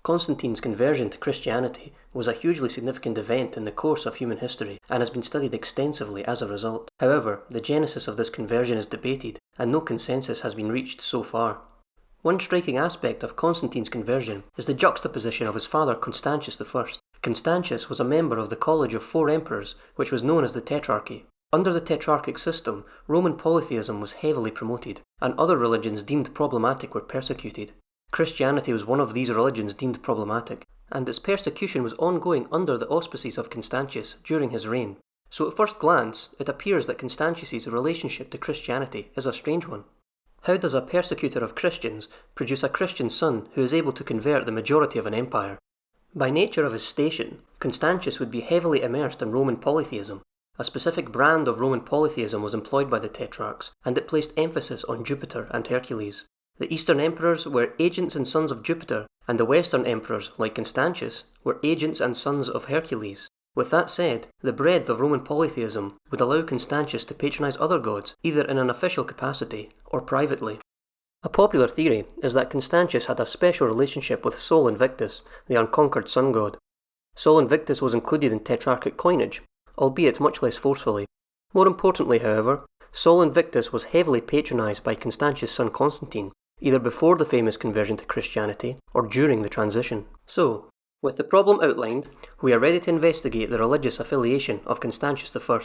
Constantine's conversion to Christianity was a hugely significant event in the course of human history and has been studied extensively as a result. However, the genesis of this conversion is debated, and no consensus has been reached so far. One striking aspect of Constantine's conversion is the juxtaposition of his father Constantius I. Constantius was a member of the College of Four Emperors, which was known as the Tetrarchy. Under the Tetrarchic system, Roman polytheism was heavily promoted, and other religions deemed problematic were persecuted. Christianity was one of these religions deemed problematic, and its persecution was ongoing under the auspices of Constantius during his reign. So at first glance, it appears that Constantius's relationship to Christianity is a strange one. How does a persecutor of Christians produce a Christian son who is able to convert the majority of an empire? By nature of his station, Constantius would be heavily immersed in Roman polytheism. A specific brand of Roman polytheism was employed by the Tetrarchs, and it placed emphasis on Jupiter and Hercules. The Eastern emperors were agents and sons of Jupiter, and the Western emperors, like Constantius, were agents and sons of Hercules. With that said, the breadth of Roman polytheism would allow Constantius to patronise other gods, either in an official capacity or privately. A popular theory is that Constantius had a special relationship with Sol Invictus, the unconquered sun god. Sol Invictus was included in Tetrarchic coinage, albeit much less forcefully. More importantly, however, Sol Invictus was heavily patronised by Constantius' son Constantine, either before the famous conversion to Christianity or during the transition. So, with the problem outlined, we are ready to investigate the religious affiliation of Constantius I.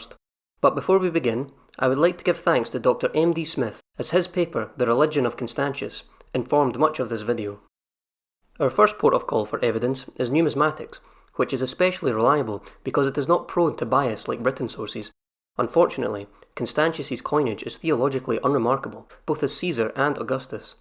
But before we begin, I would like to give thanks to Dr. M.D. Smith, as his paper, The Religion of Constantius, informed much of this video. Our first port of call for evidence is numismatics, which is especially reliable because it is not prone to bias like written sources. Unfortunately, Constantius's coinage is theologically unremarkable, both as Caesar and Augustus.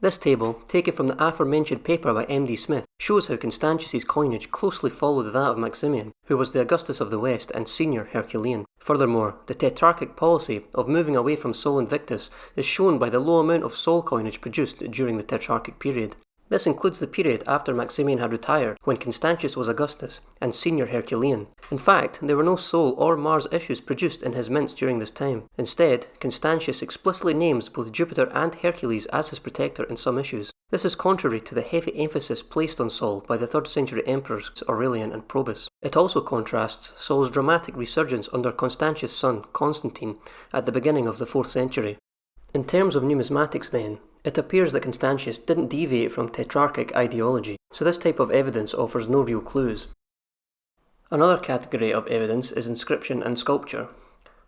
This table, taken from the aforementioned paper by M.D. Smith, shows how Constantius's coinage closely followed that of Maximian, who was the Augustus of the West and senior Herculean. Furthermore, the Tetrarchic policy of moving away from Sol Invictus is shown by the low amount of Sol coinage produced during the Tetrarchic period. This includes the period after Maximian had retired, when Constantius was Augustus and senior Herculean. In fact, there were no Sol or Mars issues produced in his mints during this time. Instead, Constantius explicitly names both Jupiter and Hercules as his protector in some issues. This is contrary to the heavy emphasis placed on Sol by the 3rd century emperors Aurelian and Probus. It also contrasts Sol's dramatic resurgence under Constantius' son Constantine at the beginning of the 4th century. In terms of numismatics then, it appears that Constantius didn't deviate from Tetrarchic ideology, so this type of evidence offers no real clues. Another category of evidence is inscription and sculpture.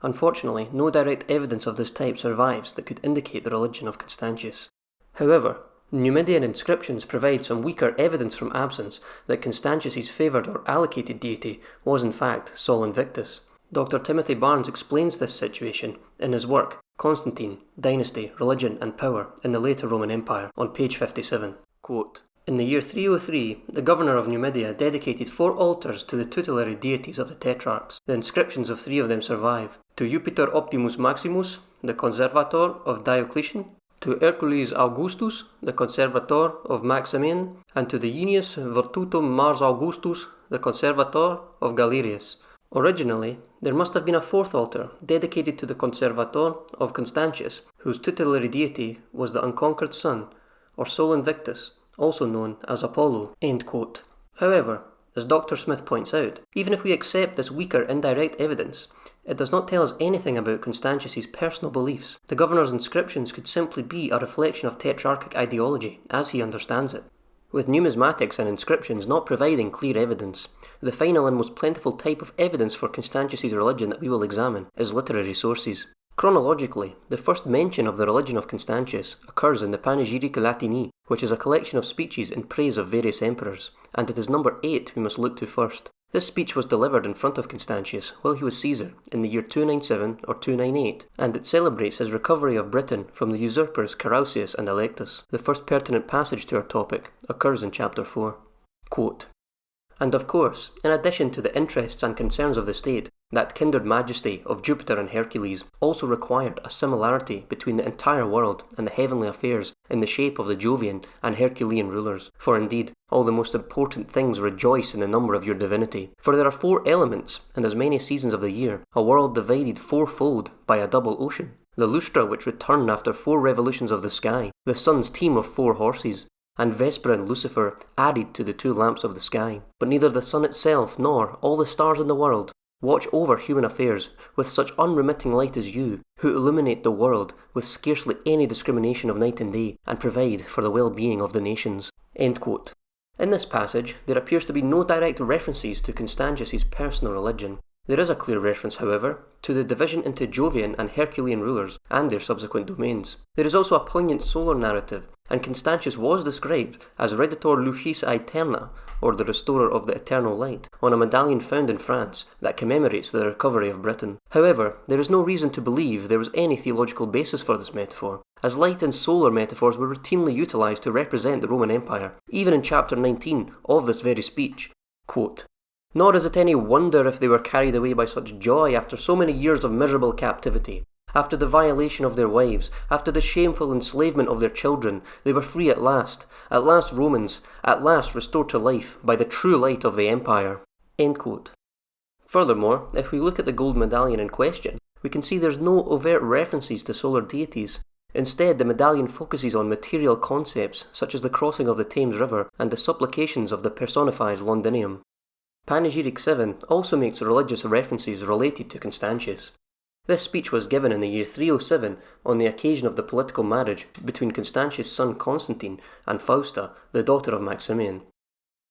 Unfortunately, no direct evidence of this type survives that could indicate the religion of Constantius. However, Numidian inscriptions provide some weaker evidence from absence that Constantius's favoured or allocated deity was in fact Sol Invictus. Dr. Timothy Barnes explains this situation in his work Constantine, Dynasty, Religion and Power in the Later Roman Empire on page 57. Quote, "In the year 303, the governor of Numidia dedicated 4 altars to the tutelary deities of the Tetrarchs. The inscriptions of 3 of them survive. To Jupiter Optimus Maximus, the conservator of Diocletian, to Hercules Augustus, the conservator of Maximian, and to the Genius Virtutum Mars Augustus, the conservator of Galerius. Originally, there must have been a 4th altar dedicated to the conservator of Constantius, whose tutelary deity was the unconquered sun, or Sol Invictus, also known as Apollo." End quote. However, as Dr. Smith points out, even if we accept this weaker indirect evidence, it does not tell us anything about Constantius's personal beliefs. The governor's inscriptions could simply be a reflection of Tetrarchic ideology, as he understands it. With numismatics and inscriptions not providing clear evidence, the final and most plentiful type of evidence for Constantius's religion that we will examine is literary sources. Chronologically, the first mention of the religion of Constantius occurs in the Panegyrica Latini, which is a collection of speeches in praise of various emperors, and it is number 8 we must look to first. This speech was delivered in front of Constantius while he was Caesar in the year 297 or 298, and it celebrates his recovery of Britain from the usurpers Carausius and Electus. The first pertinent passage to our topic occurs in chapter 4. Quote, "And of course, in addition to the interests and concerns of the state, that kindred majesty of Jupiter and Hercules also required a similarity between the entire world and the heavenly affairs in the shape of the Jovian and Herculean rulers. For indeed, all the most important things rejoice in the number of your divinity. For there are 4 elements, and as many seasons of the year, a world divided 4-fold by a double ocean. The lustra which return after 4 revolutions of the sky, the sun's team of 4 horses, and Vesper and Lucifer added to the two lamps of the sky. But neither the sun itself nor all the stars in the world watch over human affairs with such unremitting light as you, who illuminate the world with scarcely any discrimination of night and day, and provide for the well-being of the nations." End quote. In this passage, there appears to be no direct references to Constantius' personal religion. There is a clear reference, however, to the division into Jovian and Herculean rulers and their subsequent domains. There is also a poignant solar narrative, and Constantius was described as Redditor Lucis Aeterna, or the restorer of the eternal light, on a medallion found in France that commemorates the recovery of Britain. However, there is no reason to believe there was any theological basis for this metaphor, as light and solar metaphors were routinely utilised to represent the Roman Empire, even in chapter 19 of this very speech. Quote, "Nor is it any wonder if they were carried away by such joy after so many years of miserable captivity. After the violation of their wives, after the shameful enslavement of their children, they were free at last Romans, at last restored to life by the true light of the empire." End quote. Furthermore, if we look at the gold medallion in question, we can see there's no overt references to solar deities. Instead, the medallion focuses on material concepts such as the crossing of the Thames River and the supplications of the personified Londinium. Panegyric 7 also makes religious references related to Constantius. This speech was given in the year 307 on the occasion of the political marriage between Constantius' son Constantine and Fausta, the daughter of Maximian.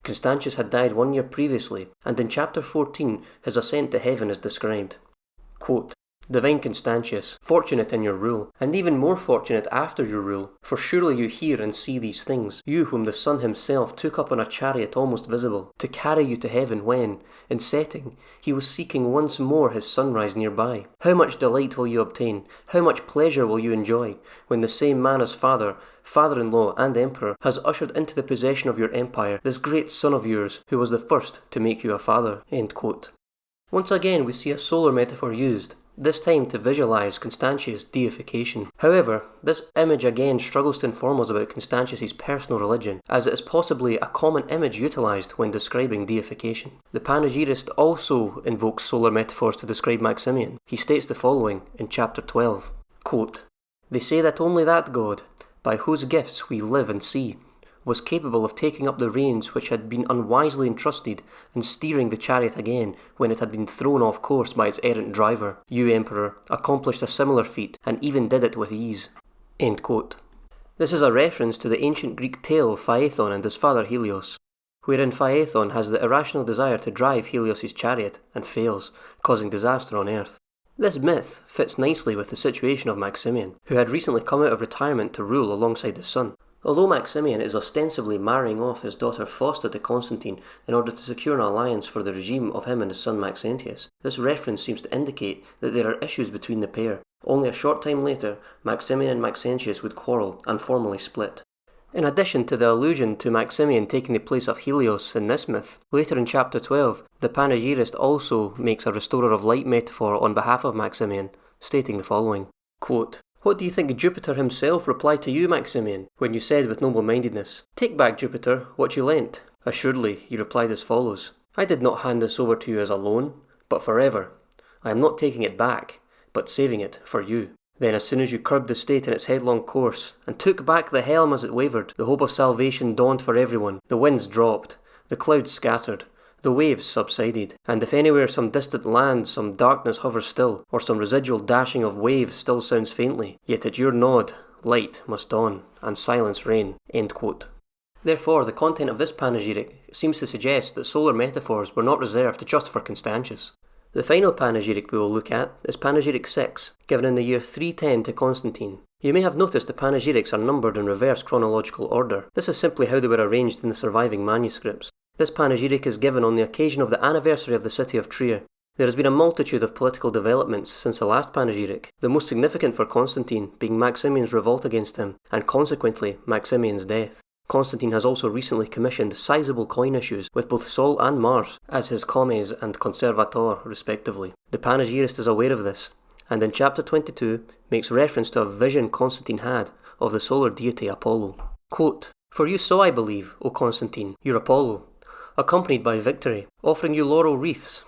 Constantius had died 1 year previously, and in chapter 14 his ascent to heaven is described. Quote, "Divine Constantius, fortunate in your rule, and even more fortunate after your rule, for surely you hear and see these things, you whom the sun himself took up on a chariot almost visible, to carry you to heaven when, in setting, he was seeking once more his sunrise nearby. How much delight will you obtain, how much pleasure will you enjoy, when the same man as father, father-in-law and emperor, has ushered into the possession of your empire this great son of yours, who was the first to make you a father." End quote. Once again we see a solar metaphor used, this time to visualise Constantius' deification. However, this image again struggles to inform us about Constantius' personal religion, as it is possibly a common image utilised when describing deification. The panegyrist also invokes solar metaphors to describe Maximian. He states the following in chapter 12, quote, "They say that only that God, by whose gifts we live and see, was capable of taking up the reins which had been unwisely entrusted and steering the chariot again when it had been thrown off course by its errant driver. You, Emperor, accomplished a similar feat and even did it with ease." End quote. This is a reference to the ancient Greek tale of Phaethon and his father Helios, wherein Phaethon has the irrational desire to drive Helios' chariot and fails, causing disaster on earth. This myth fits nicely with the situation of Maximian, who had recently come out of retirement to rule alongside his son. Although Maximian is ostensibly marrying off his daughter Fausta to Constantine in order to secure an alliance for the regime of him and his son Maxentius, this reference seems to indicate that there are issues between the pair. Only a short time later, Maximian and Maxentius would quarrel and formally split. In addition to the allusion to Maximian taking the place of Helios in this myth, later in chapter 12, the panegyrist also makes a restorer of light metaphor on behalf of Maximian, stating the following, quote, "What do you think Jupiter himself replied to you, Maximian, when you said with noble-mindedness, 'Take back, Jupiter, what you lent'? Assuredly, he replied as follows, 'I did not hand this over to you as a loan, but forever. I am not taking it back, but saving it for you.' Then as soon as you curbed the state in its headlong course, and took back the helm as it wavered, the hope of salvation dawned for everyone. The winds dropped, the clouds scattered, the waves subsided, and if anywhere some distant land some darkness hovers still, or some residual dashing of waves still sounds faintly, yet at your nod light must dawn, and silence reign." End quote. Therefore, the content of this panegyric seems to suggest that solar metaphors were not reserved just for Constantius. The final panegyric we will look at is Panegyric 6, given in the year 310 to Constantine. You may have noticed the panegyrics are numbered in reverse chronological order. This is simply how they were arranged in the surviving manuscripts. This panegyric is given on the occasion of the anniversary of the city of Trier. There has been a multitude of political developments since the last panegyric, the most significant for Constantine being Maximian's revolt against him, and consequently Maximian's death. Constantine has also recently commissioned sizable coin issues with both Sol and Mars as his commes and conservator respectively. The panegyrist is aware of this, and in chapter 22 makes reference to a vision Constantine had of the solar deity Apollo. Quote, "For you saw, I believe, O Constantine, your Apollo, accompanied by victory, offering you laurel wreaths,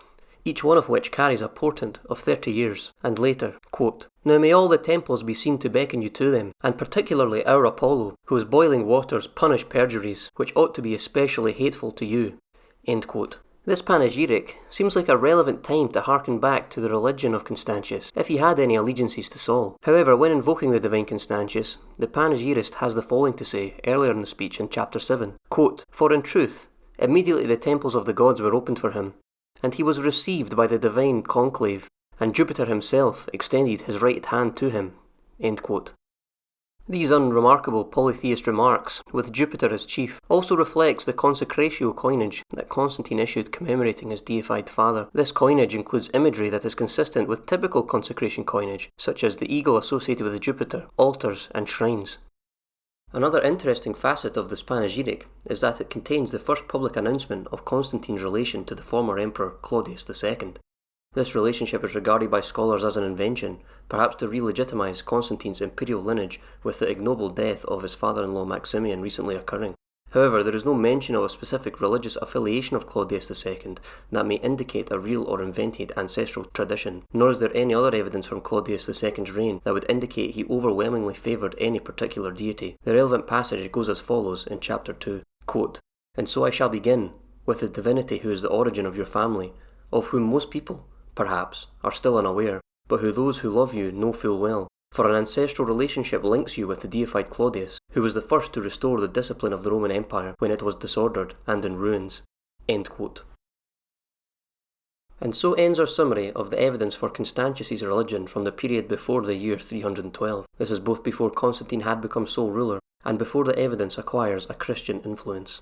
each one of which carries a portent of 30 years, and later, Quote, "Now may all the temples be seen to beckon you to them, and particularly our Apollo, whose boiling waters punish perjuries, which ought to be especially hateful to you." End quote. This panegyric seems like a relevant time to harken back to the religion of Constantius, if he had any allegiances to Saul. However, when invoking the divine Constantius, the panegyrist has the following to say earlier in the speech in chapter 7. Quote, "For in truth, immediately the temples of the gods were opened for him, and he was received by the divine conclave, and Jupiter himself extended his right hand to him." End quote. These unremarkable polytheist remarks, with Jupiter as chief, also reflects the consecratio coinage that Constantine issued commemorating his deified father. This coinage includes imagery that is consistent with typical consecration coinage, such as the eagle associated with Jupiter, altars, and shrines. Another interesting facet of this panegyric is that it contains the first public announcement of Constantine's relation to the former emperor Claudius II. This relationship is regarded by scholars as an invention, perhaps to re-legitimize Constantine's imperial lineage with the ignoble death of his father-in-law Maximian recently occurring. However, there is no mention of a specific religious affiliation of Claudius II that may indicate a real or invented ancestral tradition, nor is there any other evidence from Claudius II's reign that would indicate he overwhelmingly favoured any particular deity. The relevant passage goes as follows in chapter 2. Quote, "And so I shall begin with the divinity who is the origin of your family, of whom most people, perhaps, are still unaware, but who those who love you know full well. For an ancestral relationship links you with the deified Claudius, who was the first to restore the discipline of the Roman Empire when it was disordered and in ruins." End quote. And so ends our summary of the evidence for Constantius' religion from the period before the year 312. This is both before Constantine had become sole ruler, and before the evidence acquires a Christian influence.